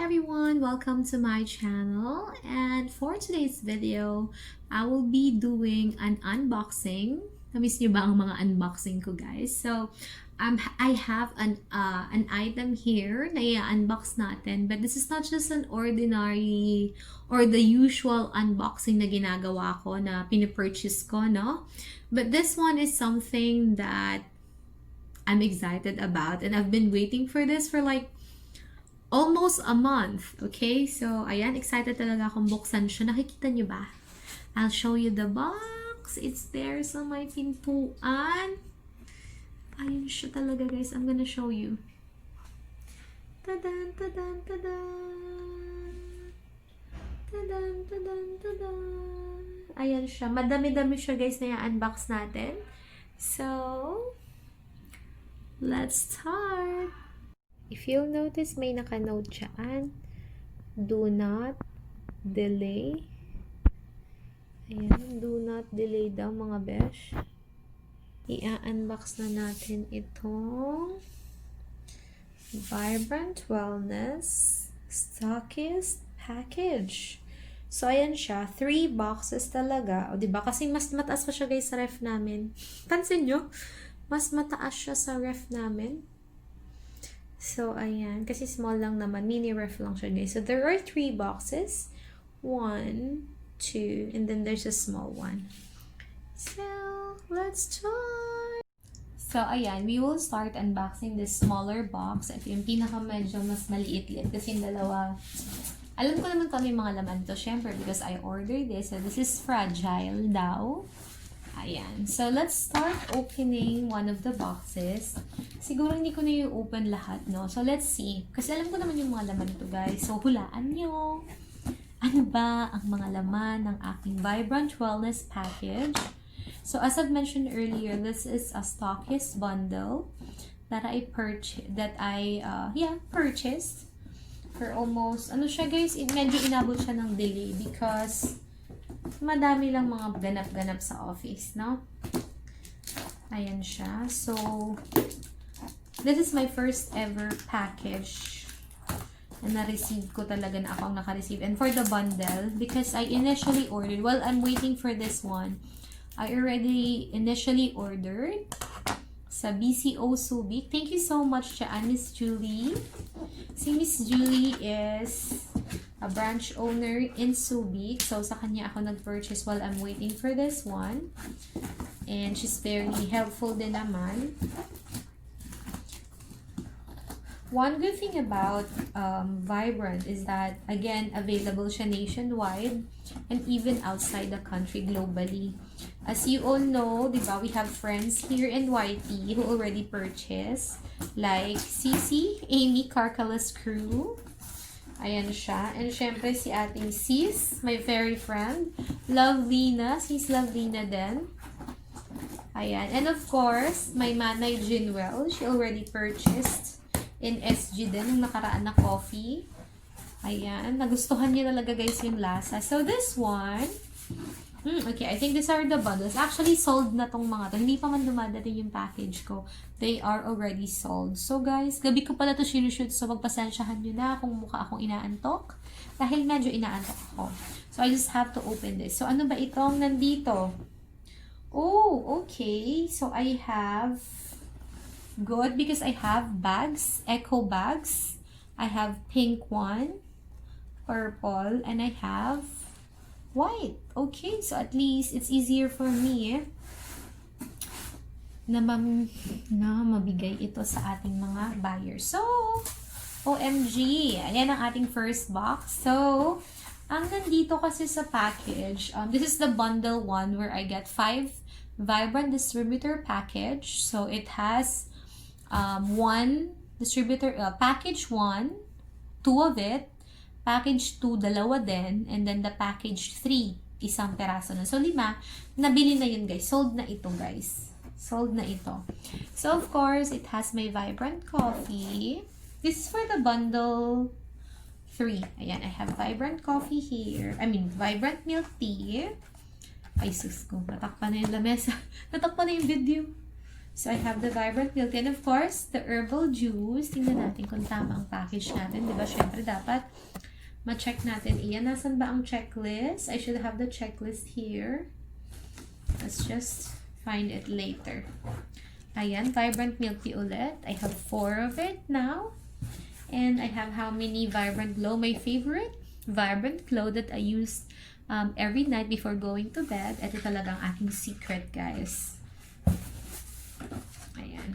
everyone, welcome to my channel, and for today's video I will be doing an unboxing. Namiss niyo ba ang mga unboxing ko, guys? So I have an item here na i-unbox natin, but this is not just an ordinary or the usual unboxing na ginagawa ko na pinipurchase ko, no? But this one is something that I'm excited about, and I've been waiting for this for like almost a month. Okay, so ayan, excited talaga akong buksan siya. Nakikita niyo ba? I'll show you the box. It's there sa may pintuan. Ayun siya talaga, guys. I'm gonna show you. Tadan, tadan, tadan. Tadan, tadan, tadan. Ayan siya. Madami-dami siya, guys, na i-unbox natin. So, let's start. If you'll notice, may naka-note dyan. Do not delay. Ayan, do not delay daw, mga besh. I-unbox na natin itong Vibrant Stockist package. So, ayan siya. 3 boxes talaga. O, diba? Kasi mas mataas pa siya, guys, sa ref namin. Pansin nyo? Mas mataas siya sa ref namin. So, ayan. Kasi small lang naman. Mini ref lang siya, guys. So, there are 3 boxes. 1, 2, and then there's a small one. So, let's start! So, ayan. We will start unboxing this smaller box. Ito yung pinaka medyo mas maliit-liit. Kasi yung dalawa, alam ko naman kung ano yung mga laman to. Siyempre, because I ordered this. So, this is fragile daw. Ayan. So, let's start opening one of the boxes. Siguro hindi ko na yung open lahat, no? So, let's see. Kasi alam ko naman yung mga laman nito, guys. So, hulaan nyo. Ano ba ang mga laman ng aking Vibrant Wellness package? So, as I've mentioned earlier, this is a Stockist bundle that I purchased. Purchased for almost, ano siya, guys? Medyo inabot siya ng delay because madami lang mga ganap-ganap sa office, no? Ayan siya. So, this is my first ever package na na-receive ko talaga, na ako ang naka-receive. And for the bundle, because I initially ordered, while I'm waiting for this one, I already initially ordered sa BCO Subic. Thank you so much to Miss Julie. Si Miss Julie is a branch owner in Subic. So, sa kanya ako nag-purchase while I'm waiting for this one. And she's very helpful din naman. One good thing about Vibrant is that, again, available siya nationwide and even outside the country globally. As you all know, di ba, we have friends here in YT who already purchased, like Cici, Amy Carcala's crew. Ayan siya. And syempre si ating sis, my very friend, Lovelina. Sis Lovelina din. Ayan. And of course, my manay Jinwell. She already purchased in SG din, yung nakaraan na coffee. Ayan. Nagustuhan niya talaga, guys, yung lasa. So, this one, okay, I think these are the bundles. Actually, sold na tong mga to. Hindi pa man dumadating yung package ko. They are already sold. So, guys, gabi ko pala to sinushoot. So, magpasensyahan nyo na kung mukha akong inaantok. Dahil medyo inaantok ako. So, I just have to open this. So, ano ba itong nandito? Oh, okay. So, I have good because I have bags, eco bags. I have pink one, purple, and I have white. Okay, so at least it's easier for me na mabigay ito sa ating mga buyers. So, OMG, ayan ang ating first box. So, ang nandito kasi sa package, this is the bundle one where I get 5 Vibrant distributor package. So, it has one distributor, package 1, 2 of it, package 2, dalawa din, and then the package 3, isang peraso na. So, 5, nabili na yun, guys. Sold na ito, guys. Sold na ito. So, of course, it has my Vibrant coffee. This is for the bundle 3. Ayan, I have Vibrant coffee here. I mean, Vibrant milk tea. Ay, sus ko. Natakpan na yung lamesa. Natakpan na yung video. So, I have the Vibrant Milk and of course, the herbal juice. Tingnan natin kung tama ang package natin. Diba? Syempre, dapat ma-check natin. Iyan, nasan ba ang checklist? I should have the checklist here. Let's just find it later. Ayan, Vibrant Milk Tea ulit. I have 4 of it now. And I have how many Vibrant Glow? My favorite Vibrant Glow that I use every night before going to bed. Ito talagang aking secret, guys. Ayan.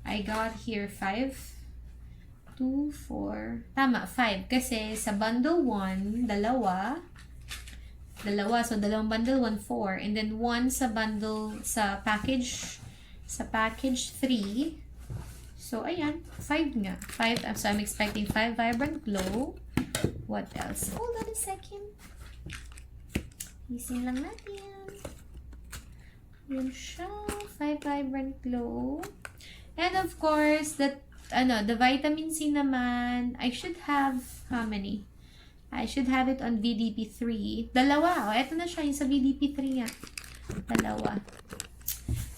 I got here 5, 2, 4. Tama, 5. Kasi sa bundle 1, dalawa. So, dalawang bundle, 1, 4. And then 1 sa bundle, sa package 3. So, ayan. 5 nga. 5. So, I'm expecting 5 Vibrant Glow. What else? Hold on a second. Ising lang natin. Yun siya. 5 Vibrant Glow. And of course, the vitamin C naman, I should have, how many? I should have it on VDP3. Dalawa. Ito na siya, yung sa VDP3 nga. Dalawa.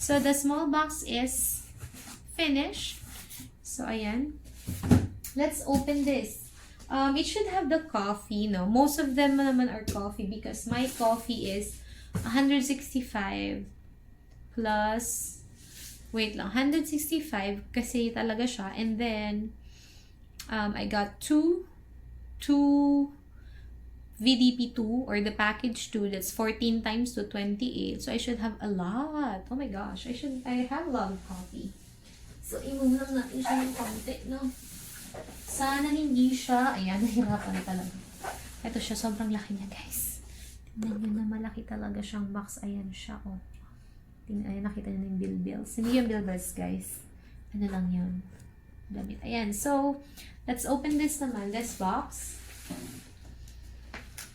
So, the small box is finished. So, ayan. Let's open this. It should have the coffee, no? Most of them naman are coffee because my coffee is 165 plus, wait lang, 165 kasi talaga siya. And then, I got two VDP2 or the package 2, that's 14 times to 28. So, I should have a lot. Oh my gosh, I have a lot of coffee. So, imong lang natin siya ng konti, no? Sana hindi siya, ayan, nahirapan talaga. Ito siya, sobrang laki niya, guys. Tingnan nyo na malaki talaga siyang box. Ayan siya, oh. Ayan, nakita nyo na yung bill bills. Hindi yung bill bills, guys. Ano lang yun? Damit. Ayan, so, let's open this naman, this box.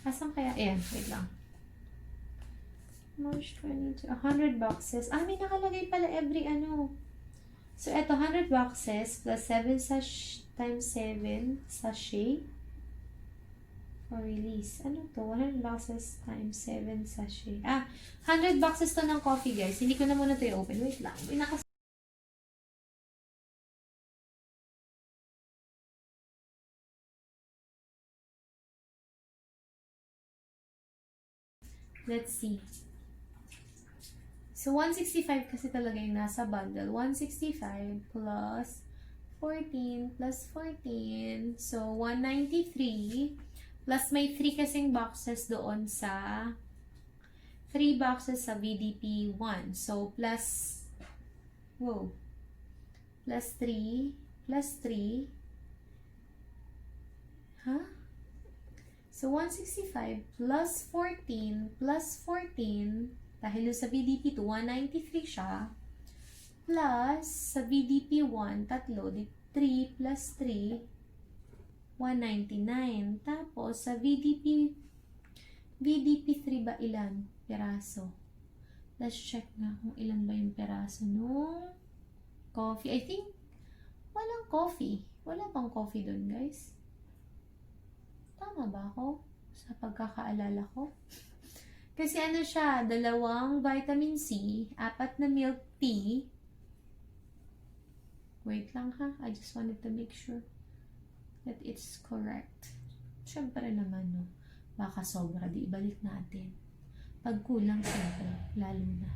Asan kaya? Ayan, wait lang. March 22, 100 boxes. Ah, may nakalagay pala every ano. So, eto, 100 boxes plus 7 times 7 sachet for release. Ano to? 100 boxes times 7 sachet. Ah, 100 boxes to ng coffee, guys. Hindi ko na muna to i-open. Wait lang. Let's see. So, 165 kasi talaga yung nasa bundle. 165 plus 14 plus 14. So, 193 plus may 3 kasing boxes doon sa 3 boxes sa VDP 1. So, plus plus 3 plus 3. Huh? So, 165 plus 14 plus 14, dahil sa VDP 2, 193 siya, plus sa VDP 1, tatlo, 3 plus 3, 199. Tapos, sa VDP 3 ba ilan? Peraso. Let's check na kung ilan ba yung peraso no coffee. I think, walang coffee. Wala pang coffee dun, guys. Tama ba ako? Sa pagkakaalala ko? Kasi ano siya, 2 vitamin C, 4 na milk tea. Wait lang ha, I just wanted to make sure that it's correct. Siyempre naman, no? Baka sobra, di ibalik natin. Pag kulang, siyempre, lalo na.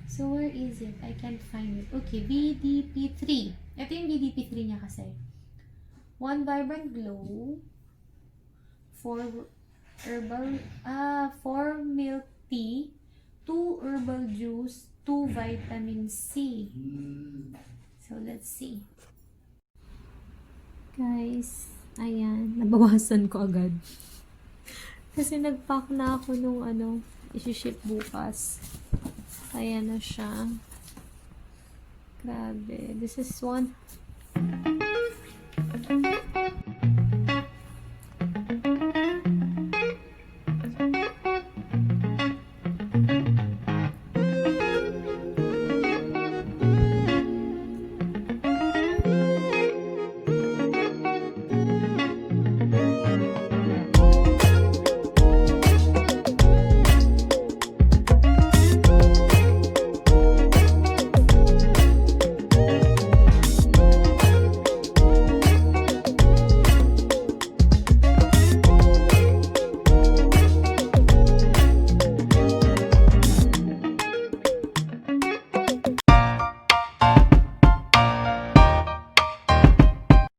So, where is it? I can't find it. Okay, VDP3. Ito yung VDP3 niya kasi. 1 Vibrant Glow, 4 milk tea, 2 herbal juice, 2 vitamin C. So, let's see. Guys, ayan, nabawasan ko agad. Kasi nag-pack na ako nung isi-ship bukas. Ayan na siya. Grabe. This is one.